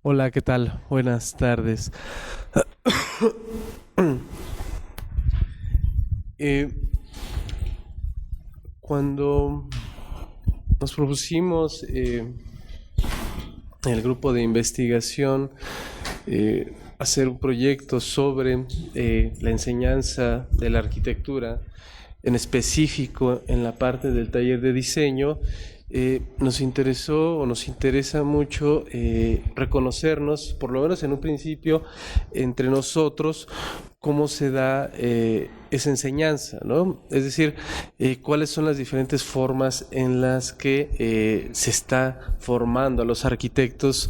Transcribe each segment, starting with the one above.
Hola, ¿qué tal? Buenas tardes. Eh, Cuando nos propusimos el grupo de investigación hacer un proyecto sobre la enseñanza de la arquitectura, en específico en la parte del taller de diseño, nos interesó o nos interesa mucho reconocernos, por lo menos en un principio, entre nosotros, cómo se da esa enseñanza, ¿no? Es decir, cuáles son las diferentes formas en las que se está formando a los arquitectos,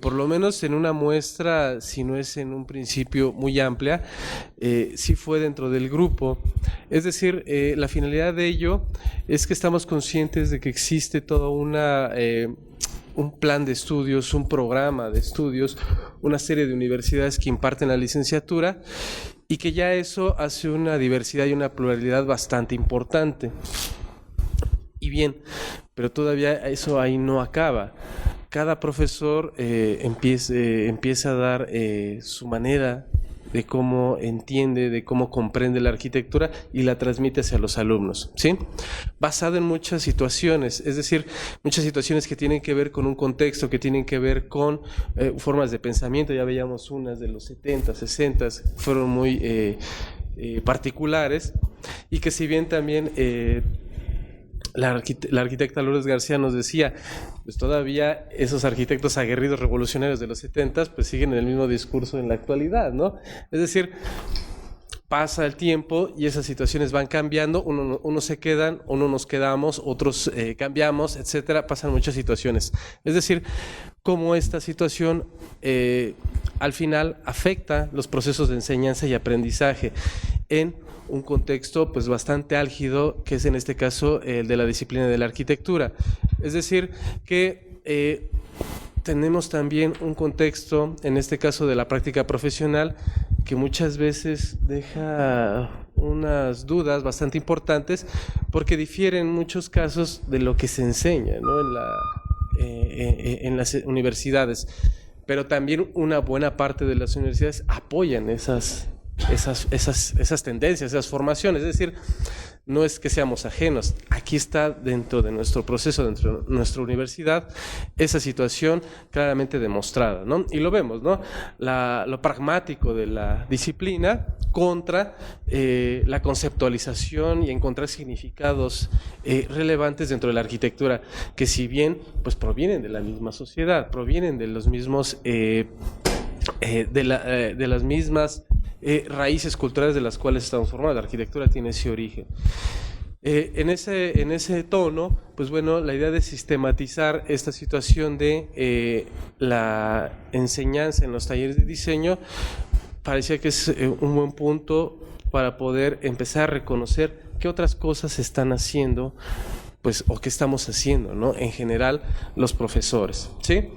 por lo menos en una muestra, si no es en un principio muy amplia, sí fue dentro del grupo. Es decir, la finalidad de ello es que estamos conscientes de que existe toda un plan de estudios, un programa de estudios, una serie de universidades que imparten la licenciatura y que ya eso hace una diversidad y una pluralidad bastante importante. Y bien, pero todavía eso ahí no acaba. Cada profesor empieza a dar su manera de cómo entiende, de cómo comprende la arquitectura y la transmite hacia los alumnos, ¿sí? Basado en muchas situaciones, es decir, muchas situaciones que tienen que ver con un contexto, que tienen que ver con formas de pensamiento. Ya veíamos unas de los 70, 60, fueron muy particulares, y que si bien también la arquitecta Lourdes García nos decía, pues todavía esos arquitectos aguerridos revolucionarios de los 70 pues siguen en el mismo discurso en la actualidad, ¿no? Es decir, pasa el tiempo y esas situaciones van cambiando, unos se quedan, unos nos quedamos, otros cambiamos, etcétera, pasan muchas situaciones. Es decir, cómo esta situación al final afecta los procesos de enseñanza y aprendizaje en un contexto pues bastante álgido, que es en este caso el de la disciplina de la arquitectura. Es decir, que tenemos también un contexto, en este caso de la práctica profesional, que muchas veces deja unas dudas bastante importantes, porque difiere en muchos casos de lo que se enseña, ¿no? En las universidades. Pero también una buena parte de las universidades apoyan esas tendencias, esas formaciones. Es decir, no es que seamos ajenos, aquí está dentro de nuestro proceso, dentro de nuestra universidad, esa situación claramente demostrada, ¿no? Y lo vemos, ¿no? Lo pragmático de la disciplina contra la conceptualización y encontrar significados relevantes dentro de la arquitectura, que si bien pues provienen de la misma sociedad, provienen de los mismos de las mismas raíces culturales de las cuales estamos formados. La arquitectura tiene ese origen. En ese tono, pues bueno, la idea de sistematizar esta situación de la enseñanza en los talleres de diseño parecía que es un buen punto para poder empezar a reconocer qué otras cosas se están haciendo, pues, o qué estamos haciendo, ¿no? En general, los profesores, ¿sí?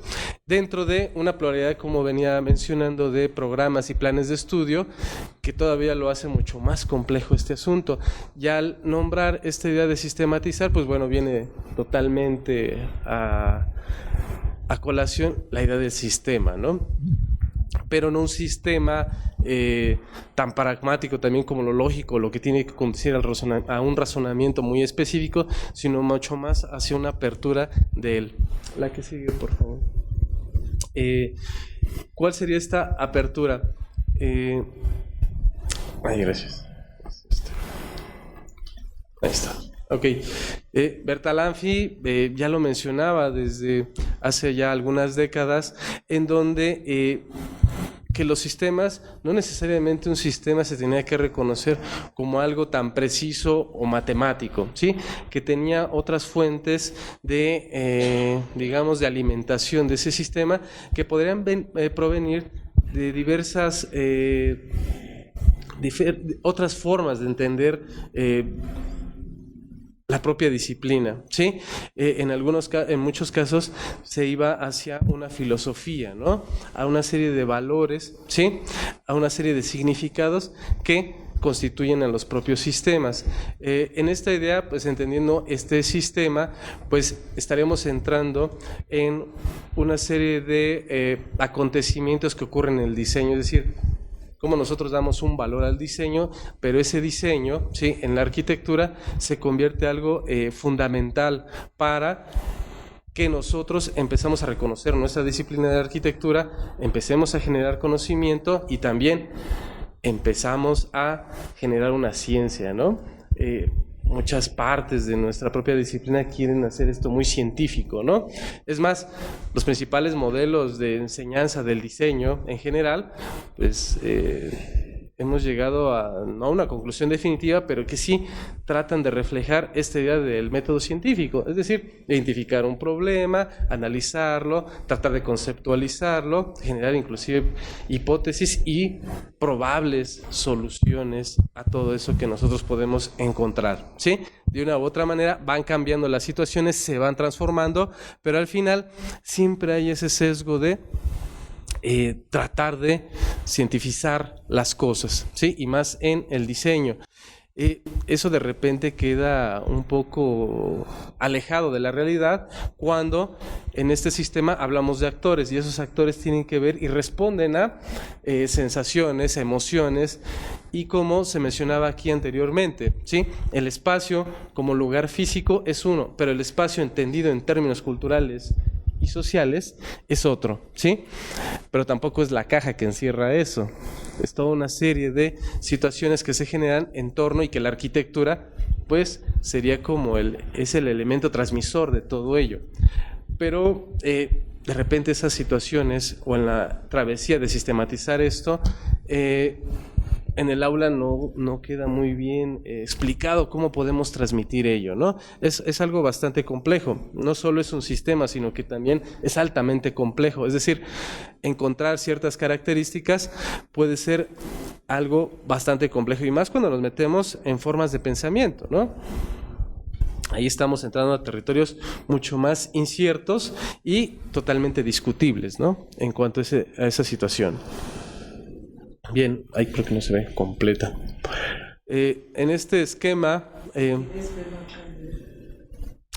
Dentro de una pluralidad, como venía mencionando, de programas y planes de estudio, que todavía lo hace mucho más complejo este asunto. Ya al nombrar esta idea de sistematizar, pues bueno, viene totalmente a colación la idea del sistema, ¿no? Pero no un sistema tan pragmático también como lo lógico, lo que tiene que conducir a un razonamiento muy específico, sino mucho más hacia una apertura de él. La que sigue, por favor. ¿Cuál sería esta apertura? Gracias. Ahí está. Ok. Bertalanffy ya lo mencionaba desde hace ya algunas décadas, en donde que los sistemas, no necesariamente un sistema se tenía que reconocer como algo tan preciso o matemático, ¿sí? Que tenía otras fuentes de, digamos, de alimentación de ese sistema que podrían provenir de diversas otras formas de entender la propia disciplina, ¿sí? En muchos casos se iba hacia una filosofía, ¿no? A una serie de valores, ¿sí? A una serie de significados que constituyen a los propios sistemas. En esta idea, pues entendiendo este sistema, pues estaremos entrando en una serie de acontecimientos que ocurren en el diseño, es decir, cómo nosotros damos un valor al diseño, pero ese diseño, ¿sí?, en la arquitectura se convierte en algo fundamental para que nosotros empezamos a reconocer nuestra disciplina de arquitectura, empecemos a generar conocimiento y también empezamos a generar una ciencia, ¿no? Muchas partes de nuestra propia disciplina quieren hacer esto muy científico, ¿no? Es más, los principales modelos de enseñanza del diseño en general, pues hemos llegado a, no a una conclusión definitiva, pero que sí tratan de reflejar esta idea del método científico, es decir, identificar un problema, analizarlo, tratar de conceptualizarlo, generar inclusive hipótesis y probables soluciones a todo eso que nosotros podemos encontrar, ¿sí? De una u otra manera van cambiando las situaciones, se van transformando, pero al final siempre hay ese sesgo de tratar de cientificar las cosas, ¿sí? Y más en el diseño. Eso de repente queda un poco alejado de la realidad cuando en este sistema hablamos de actores y esos actores tienen que ver y responden a sensaciones, emociones y como se mencionaba aquí anteriormente, ¿sí? El espacio como lugar físico es uno, pero el espacio entendido en términos culturales y sociales es otro, ¿sí? Pero tampoco es la caja que encierra eso. Es toda una serie de situaciones que se generan en torno y que la arquitectura, pues, sería como es el elemento transmisor de todo ello. Pero de repente esas situaciones, o en la travesía de sistematizar esto, en el aula no queda muy bien explicado cómo podemos transmitir ello, ¿no? Es algo bastante complejo. No solo es un sistema, sino que también es altamente complejo. Es decir, encontrar ciertas características puede ser algo bastante complejo, y más cuando nos metemos en formas de pensamiento, ¿no? Ahí estamos entrando a territorios mucho más inciertos y totalmente discutibles, ¿no? En cuanto a esa situación. Bien, ahí creo que no se ve completa. En este esquema...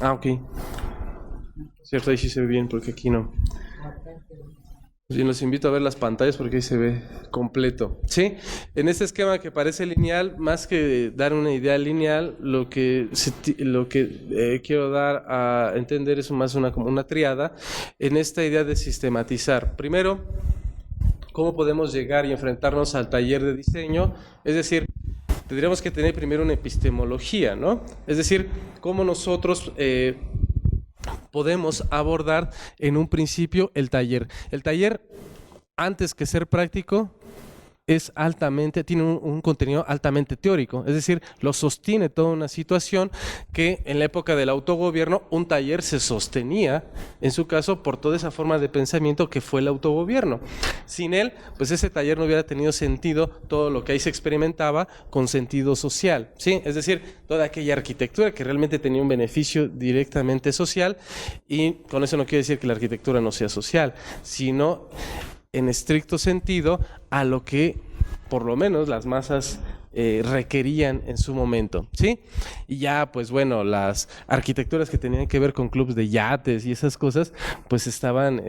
ok. Cierto, ahí sí se ve bien, porque aquí no. Y los invito a ver las pantallas porque ahí se ve completo, ¿sí? En este esquema que parece lineal, más que dar una idea lineal, lo que quiero dar a entender es más como una tríada en esta idea de sistematizar. Primero, ¿cómo podemos llegar y enfrentarnos al taller de diseño? Es decir, tendríamos que tener primero una epistemología, ¿no? Es decir, cómo nosotros podemos abordar en un principio el taller. El taller, antes que ser práctico, tiene un contenido altamente teórico, es decir, lo sostiene toda una situación que en la época del autogobierno un taller se sostenía, en su caso, por toda esa forma de pensamiento que fue el autogobierno. Sin él, pues ese taller no hubiera tenido sentido todo lo que ahí se experimentaba con sentido social, ¿sí? Es decir, toda aquella arquitectura que realmente tenía un beneficio directamente social, y con eso no quiere decir que la arquitectura no sea social, sino en estricto sentido a lo que por lo menos las masas requerían en su momento, ¿sí? Y ya, pues bueno, las arquitecturas que tenían que ver con clubes de yates y esas cosas, pues estaban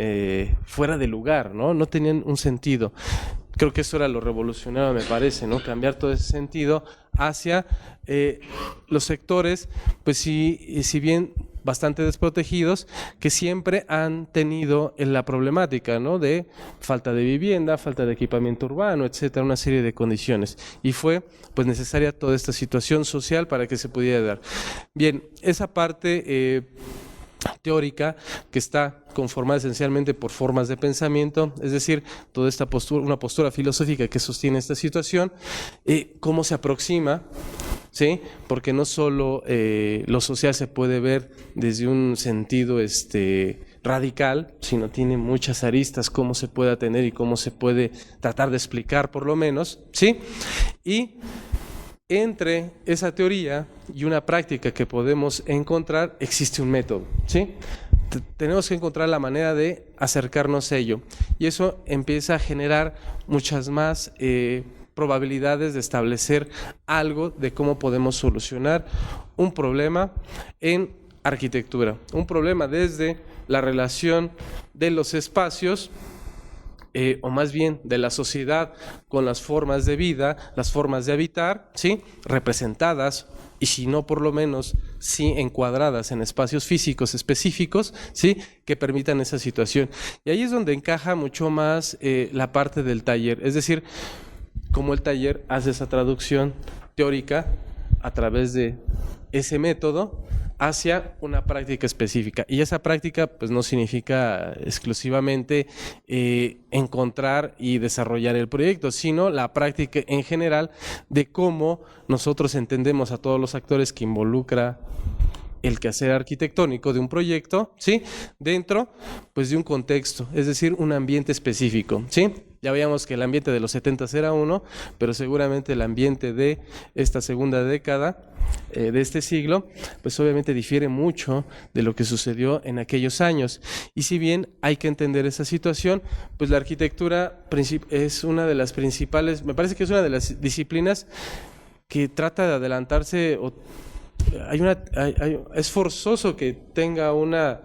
fuera de lugar, ¿no? No tenían un sentido. Creo que eso era lo revolucionario, me parece, ¿no? Cambiar todo ese sentido hacia los sectores, pues sí, si bien bastante desprotegidos, que siempre han tenido la problemática, ¿no? De falta de vivienda, falta de equipamiento urbano, etcétera, una serie de condiciones. Y fue pues necesaria toda esta situación social para que se pudiera dar. Bien, esa parte teórica que está conformada esencialmente por formas de pensamiento, es decir, toda esta postura, una postura filosófica que sostiene esta situación, cómo se aproxima, ¿sí? Porque no solo lo social se puede ver desde un sentido radical, sino tiene muchas aristas, cómo se puede atender y cómo se puede tratar de explicar por lo menos, ¿sí? Y entre esa teoría y una práctica que podemos encontrar existe un método, ¿sí? Tenemos que encontrar la manera de acercarnos a ello, y eso empieza a generar muchas más probabilidades de establecer algo de cómo podemos solucionar un problema en arquitectura. Un problema desde la relación de los espacios, o más bien de la sociedad con las formas de vida, las formas de habitar, ¿sí?, representadas, y si no por lo menos sí encuadradas en espacios físicos específicos, ¿sí?, que permitan esa situación. Y ahí es donde encaja mucho más la parte del taller, es decir, cómo el taller hace esa traducción teórica a través de ese método hacia una práctica específica. Y esa práctica pues no significa exclusivamente encontrar y desarrollar el proyecto, sino la práctica en general de cómo nosotros entendemos a todos los actores que involucra el quehacer arquitectónico de un proyecto, ¿sí?, dentro pues de un contexto, es decir, un ambiente específico, ¿sí? Ya veíamos que el ambiente de los 70s era uno, pero seguramente el ambiente de esta segunda década de este siglo, pues obviamente difiere mucho de lo que sucedió en aquellos años. Y si bien hay que entender esa situación, pues la arquitectura es una de las principales, me parece que es una de las disciplinas que trata de adelantarse, o es forzoso que tenga una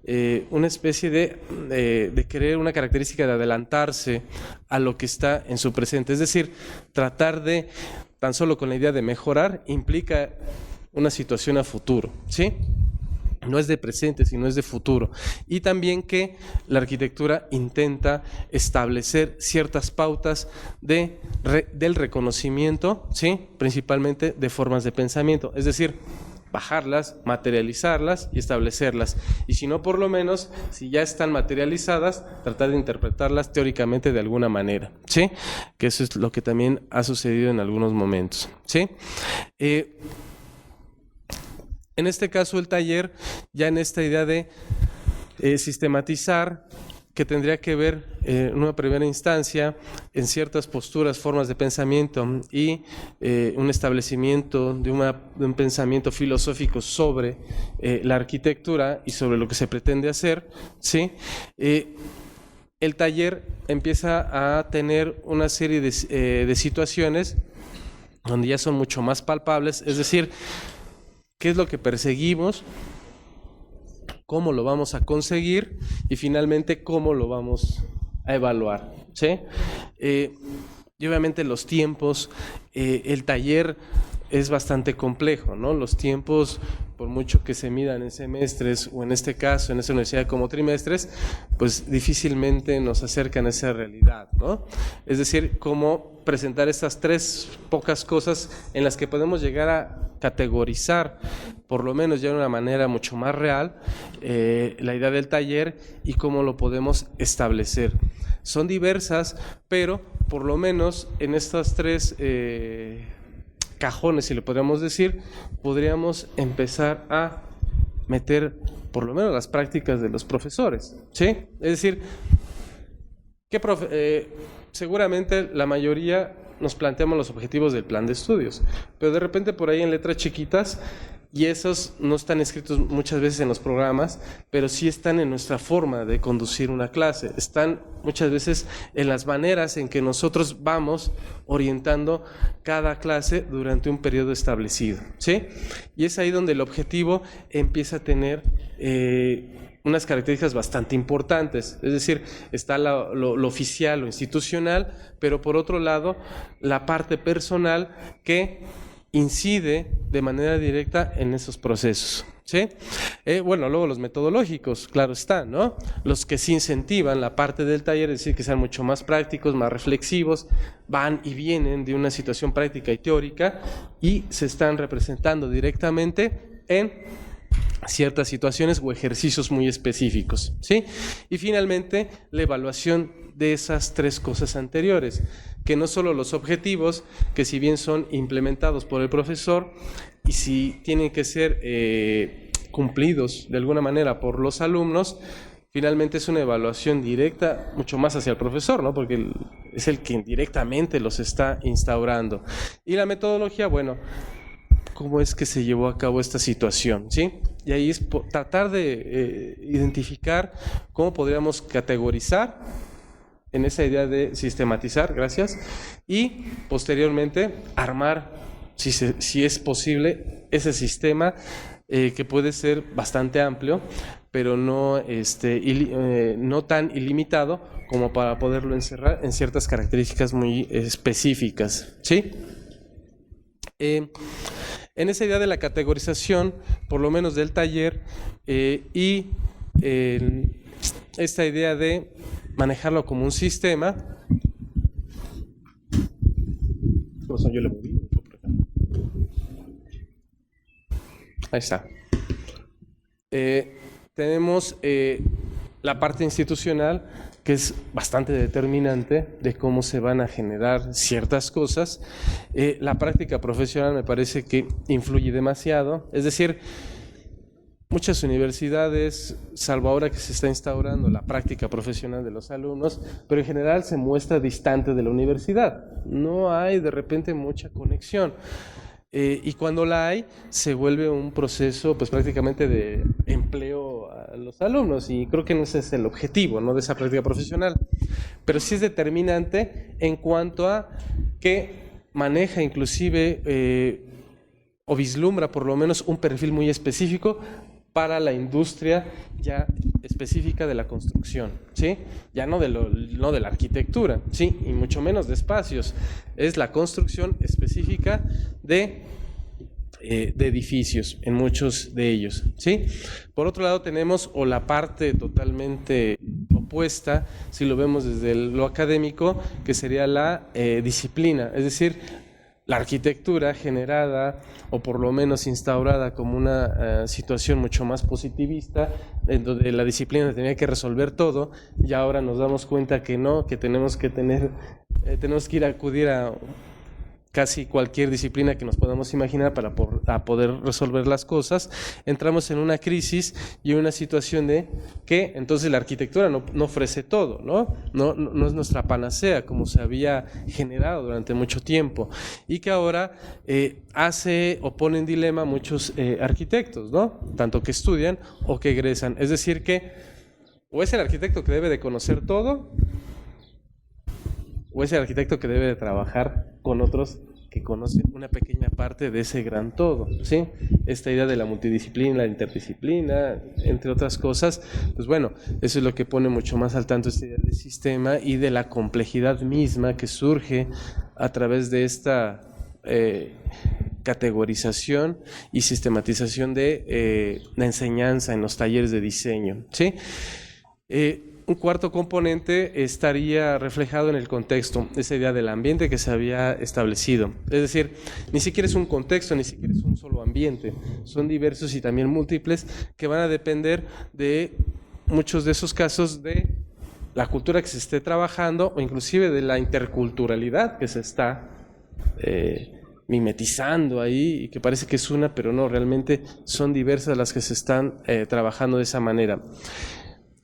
especie de querer una característica de adelantarse a lo que está en su presente. Es decir, tratar de, tan solo con la idea de mejorar, implica una situación a futuro, ¿sí? No es de presente, sino es de futuro. Y también que la arquitectura intenta establecer ciertas pautas del reconocimiento, ¿sí?, principalmente de formas de pensamiento, es decir, bajarlas, materializarlas y establecerlas. Y si no, por lo menos, si ya están materializadas, tratar de interpretarlas teóricamente de alguna manera, ¿sí? Que eso es lo que también ha sucedido en algunos momentos, ¿sí? En este caso, el taller, ya en esta idea de sistematizar, que tendría que ver en una primera instancia en ciertas posturas, formas de pensamiento y un establecimiento de un pensamiento filosófico sobre la arquitectura y sobre lo que se pretende hacer, ¿sí? El taller empieza a tener una serie de situaciones donde ya son mucho más palpables, es decir, ¿qué es lo que perseguimos? ¿Cómo lo vamos a conseguir? Y finalmente, ¿cómo lo vamos a evaluar? ¿Sí? Y obviamente los tiempos, el taller es bastante complejo, ¿no? Los tiempos, por mucho que se midan en semestres, o en este caso, en esta universidad como trimestres, pues difícilmente nos acercan a esa realidad, ¿no? Es decir, cómo presentar estas tres pocas cosas en las que podemos llegar a categorizar, por lo menos ya de una manera mucho más real, la idea del taller y cómo lo podemos establecer. Son diversas, pero por lo menos en estas tres cajones, si le podríamos decir, podríamos empezar a meter por lo menos las prácticas de los profesores, ¿sí? Es decir, seguramente la mayoría nos planteamos los objetivos del plan de estudios, pero de repente por ahí en letras chiquitas, y esos no están escritos muchas veces en los programas, pero sí están en nuestra forma de conducir una clase, están muchas veces en las maneras en que nosotros vamos orientando cada clase durante un periodo establecido, ¿sí? Y es ahí donde el objetivo empieza a tener unas características bastante importantes, es decir, está lo oficial, lo institucional, pero por otro lado, la parte personal que incide de manera directa en esos procesos, ¿sí? Bueno, luego los metodológicos, claro está, ¿no? Los que sí incentivan la parte del taller, es decir, que sean mucho más prácticos, más reflexivos, van y vienen de una situación práctica y teórica y se están representando directamente en ciertas situaciones o ejercicios muy específicos, ¿sí? Y finalmente, la evaluación de esas tres cosas anteriores, que no solo los objetivos, que si bien son implementados por el profesor y si tienen que ser cumplidos de alguna manera por los alumnos, finalmente es una evaluación directa mucho más hacia el profesor, ¿no? Porque es el que directamente los está instaurando. Y la metodología, bueno, ¿cómo es que se llevó a cabo esta situación? ¿Sí? Y ahí es tratar de identificar cómo podríamos categorizar en esa idea de sistematizar, gracias, y posteriormente armar, si es posible, ese sistema que puede ser bastante amplio, pero no, no tan ilimitado como para poderlo encerrar en ciertas características muy específicas, ¿sí? En esa idea de la categorización, por lo menos del taller, y esta idea de manejarlo como un sistema. Yo le moví un poco por acá. Ahí está. Tenemos la parte institucional, que es bastante determinante de cómo se van a generar ciertas cosas. La práctica profesional me parece que influye demasiado, es decir, muchas universidades, salvo ahora que se está instaurando la práctica profesional de los alumnos, pero en general se muestra distante de la universidad. No hay de repente mucha conexión. Y cuando la hay, se vuelve un proceso pues prácticamente de empleo a los alumnos, y creo que ese es el objetivo, ¿no?, de esa práctica profesional. Pero sí es determinante en cuanto a que maneja inclusive o vislumbra por lo menos un perfil muy específico para la industria ya específica de la construcción, ¿sí? Ya no de la arquitectura, ¿sí? Y mucho menos de espacios. Es la construcción específica de edificios, en muchos de ellos, ¿sí? Por otro lado tenemos la parte totalmente opuesta, si lo vemos desde lo académico, que sería la disciplina, es decir, la arquitectura generada o por lo menos instaurada como una situación mucho más positivista, en donde la disciplina tenía que resolver todo, y ahora nos damos cuenta que no, que tenemos que ir a acudir a casi cualquier disciplina que nos podamos imaginar para poder resolver las cosas. Entramos en una crisis y en una situación de que entonces la arquitectura no ofrece todo, no es nuestra panacea como se había generado durante mucho tiempo, y que ahora hace o pone en dilema a muchos arquitectos, ¿no?, tanto que estudian o que egresan. Es decir que o es el arquitecto que debe de conocer todo, o es el arquitecto que debe de trabajar con otros que conocen una pequeña parte de ese gran todo, ¿sí? Esta idea de la multidisciplina, la interdisciplina, entre otras cosas, pues bueno, eso es lo que pone mucho más al tanto esta idea del sistema y de la complejidad misma que surge a través de esta categorización y sistematización de la enseñanza en los talleres de diseño, ¿sí? Un cuarto componente estaría reflejado en el contexto, esa idea del ambiente que se había establecido. Es decir, ni siquiera es un contexto, ni siquiera es un solo ambiente, son diversos y también múltiples, que van a depender de muchos de esos casos de la cultura que se esté trabajando, o inclusive de la interculturalidad que se está mimetizando ahí, y que parece que es una, pero no, realmente son diversas las que se están trabajando de esa manera.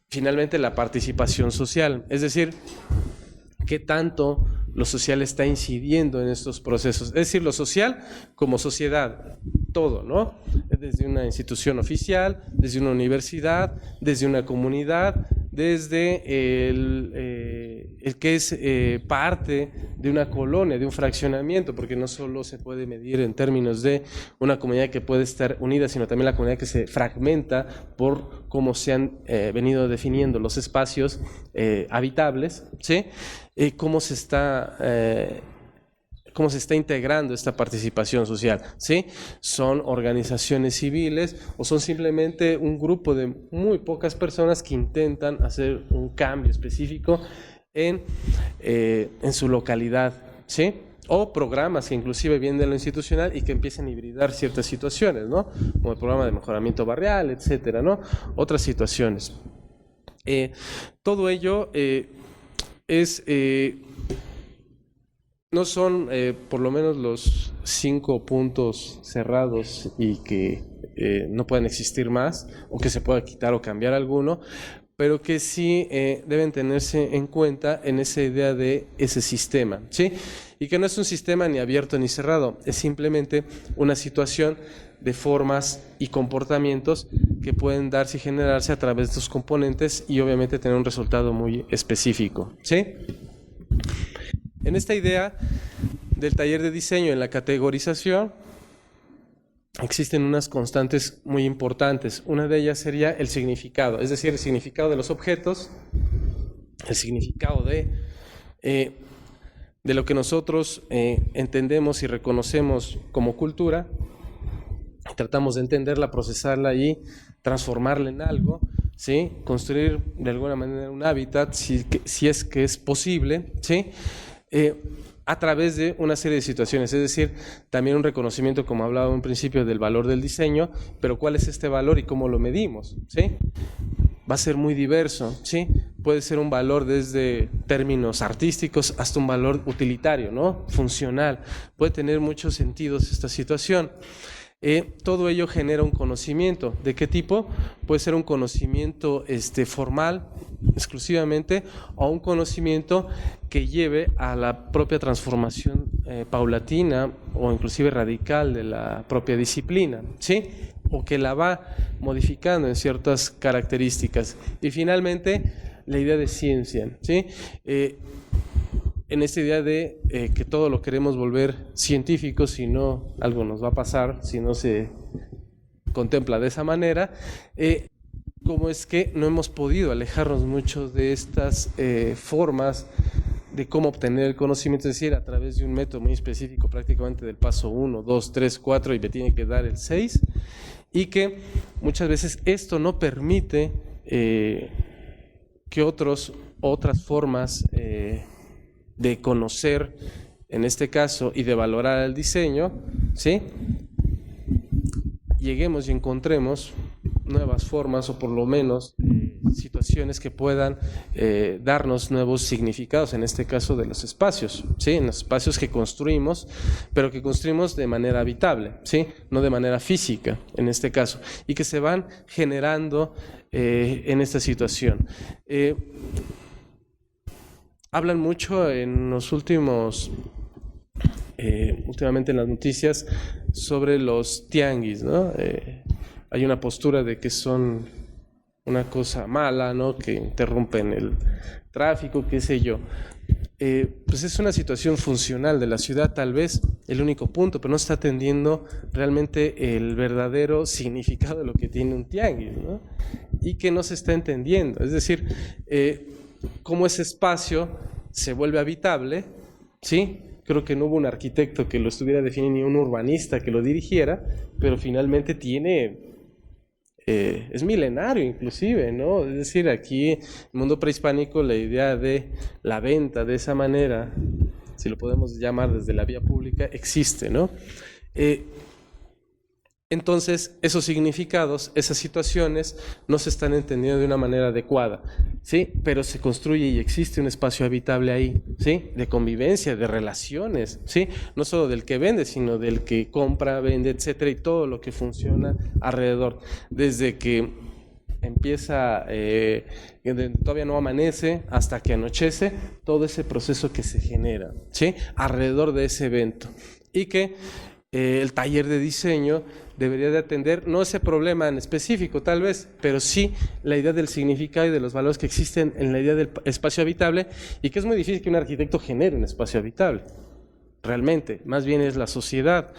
Finalmente, la participación social, es decir, qué tanto lo social está incidiendo en estos procesos. Es decir, lo social como sociedad, todo, ¿no? Desde una institución oficial, desde una universidad, desde una comunidad, desde el que es parte de una colonia, de un fraccionamiento, porque no solo se puede medir en términos de una comunidad que puede estar unida, sino también la comunidad que se fragmenta por cómo se han venido definiendo los espacios habitables, ¿sí? Cómo se está integrando esta participación social, ¿sí? ¿Son organizaciones civiles o son simplemente un grupo de muy pocas personas que intentan hacer un cambio específico en su localidad, ¿sí? O programas que inclusive vienen de lo institucional y que empiezan a hibridar ciertas situaciones, ¿no? Como el programa de mejoramiento barrial, etcétera, ¿no? Otras situaciones. Todo ello no son por lo menos los 5 puntos cerrados y que no pueden existir más, o que se pueda quitar o cambiar alguno, pero que sí deben tenerse en cuenta en esa idea de ese sistema, ¿sí? Y que no es un sistema ni abierto ni cerrado, es simplemente una situación de formas y comportamientos que pueden darse y generarse a través de estos componentes y obviamente tener un resultado muy específico, ¿sí? En esta idea del taller de diseño en la categorización existen unas constantes muy importantes. Una de ellas sería el significado, es decir, el significado de los objetos, el significado de lo que nosotros entendemos y reconocemos como cultura. Tratamos de entenderla, procesarla y transformarla en algo, ¿sí? Construir de alguna manera un hábitat, si es que es posible, ¿sí? A través de una serie de situaciones, es decir, también un reconocimiento, como hablaba en un principio, del valor del diseño, pero ¿cuál es este valor y cómo lo medimos? ¿Sí? Va a ser muy diverso, ¿sí? Puede ser un valor desde términos artísticos hasta un valor utilitario, ¿no? Funcional. Puede tener muchos sentidos esta situación. Todo ello genera un conocimiento. ¿De qué tipo? Puede ser un conocimiento formal, exclusivamente, o un conocimiento que lleve a la propia transformación paulatina o inclusive radical de la propia disciplina, ¿sí? O que la va modificando en ciertas características. Y finalmente, la idea de ciencia, ¿sí? En esta idea de que todo lo queremos volver científico, si no, algo nos va a pasar, si no se contempla de esa manera, cómo es que no hemos podido alejarnos mucho de estas formas de cómo obtener el conocimiento, es decir, a través de un método muy específico, prácticamente del paso 1, 2, 3, 4 y me tiene que dar el 6, y que muchas veces esto no permite que otras formas de conocer, en este caso, y de valorar el diseño, ¿sí? Lleguemos y encontremos nuevas formas o por lo menos situaciones que puedan darnos nuevos significados, en este caso de los espacios, ¿sí? En los espacios que construimos, pero que construimos de manera habitable, ¿sí? No de manera física, en este caso, y que se van generando en esta situación. Hablan mucho en los últimamente en las noticias sobre los tianguis, ¿no? Hay una postura de que son una cosa mala, ¿no? Que interrumpen el tráfico, qué sé yo. Pues es una situación funcional de la ciudad, tal vez el único punto, pero no está atendiendo realmente el verdadero significado de lo que tiene un tianguis, ¿no? Y que no se está entendiendo. Es decir, cómo ese espacio se vuelve habitable, ¿sí? Creo que no hubo un arquitecto que lo estuviera definiendo ni un urbanista que lo dirigiera, pero finalmente es milenario inclusive, ¿no? Es decir, aquí en el mundo prehispánico la idea de la venta de esa manera, si lo podemos llamar desde la vía pública, existe, ¿no? Entonces, esos significados, esas situaciones, no se están entendiendo de una manera adecuada, ¿sí? Pero se construye y existe un espacio habitable ahí, ¿sí? De convivencia, de relaciones, ¿sí? No solo del que vende, sino del que compra, vende, etcétera, y todo lo que funciona alrededor. Desde que empieza, todavía no amanece, hasta que anochece, todo ese proceso que se genera, ¿sí? Alrededor de ese evento. Y que el taller de diseño debería de atender, no ese problema en específico tal vez, pero sí la idea del significado y de los valores que existen en la idea del espacio habitable, y que es muy difícil que un arquitecto genere un espacio habitable, realmente, más bien es la sociedad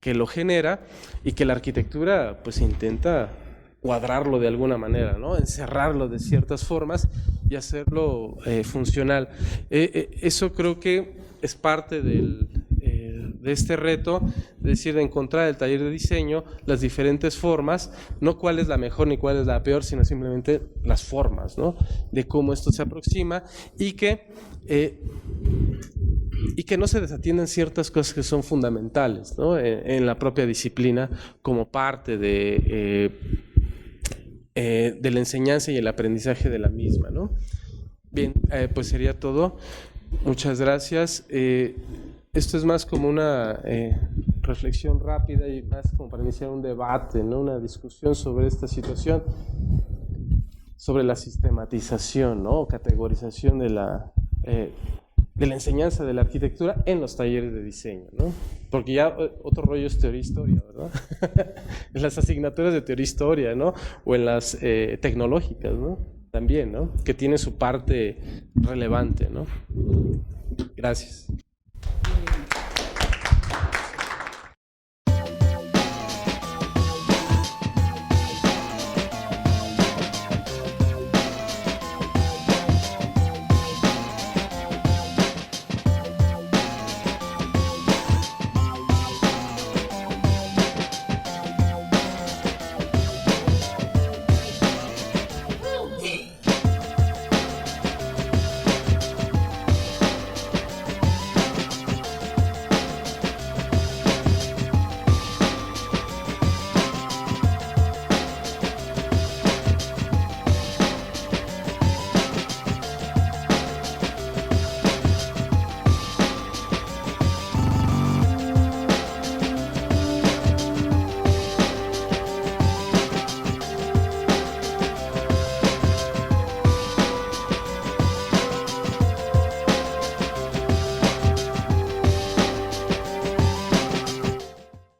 que lo genera y que la arquitectura pues intenta cuadrarlo de alguna manera, ¿no? Encerrarlo de ciertas formas y hacerlo funcional. Eso creo que es parte de este reto, es decir, de encontrar el taller de diseño, las diferentes formas, no cuál es la mejor ni cuál es la peor, sino simplemente las formas, ¿no? De cómo esto se aproxima y que no se desatiendan ciertas cosas que son fundamentales, ¿no? En la propia disciplina como parte de la enseñanza y el aprendizaje de la misma, ¿no? Bien, pues sería todo. Muchas gracias. Esto es más como una reflexión rápida y más como para iniciar un debate, ¿no? Una discusión sobre esta situación, sobre la sistematización, ¿no? O categorización de de la enseñanza de la arquitectura en los talleres de diseño, ¿no? Porque ya otro rollo es teoría-historia, ¿verdad? En las asignaturas de teoría-historia, ¿no? O en las tecnológicas, ¿no? También, ¿no? Que tiene su parte relevante, ¿no? Gracias.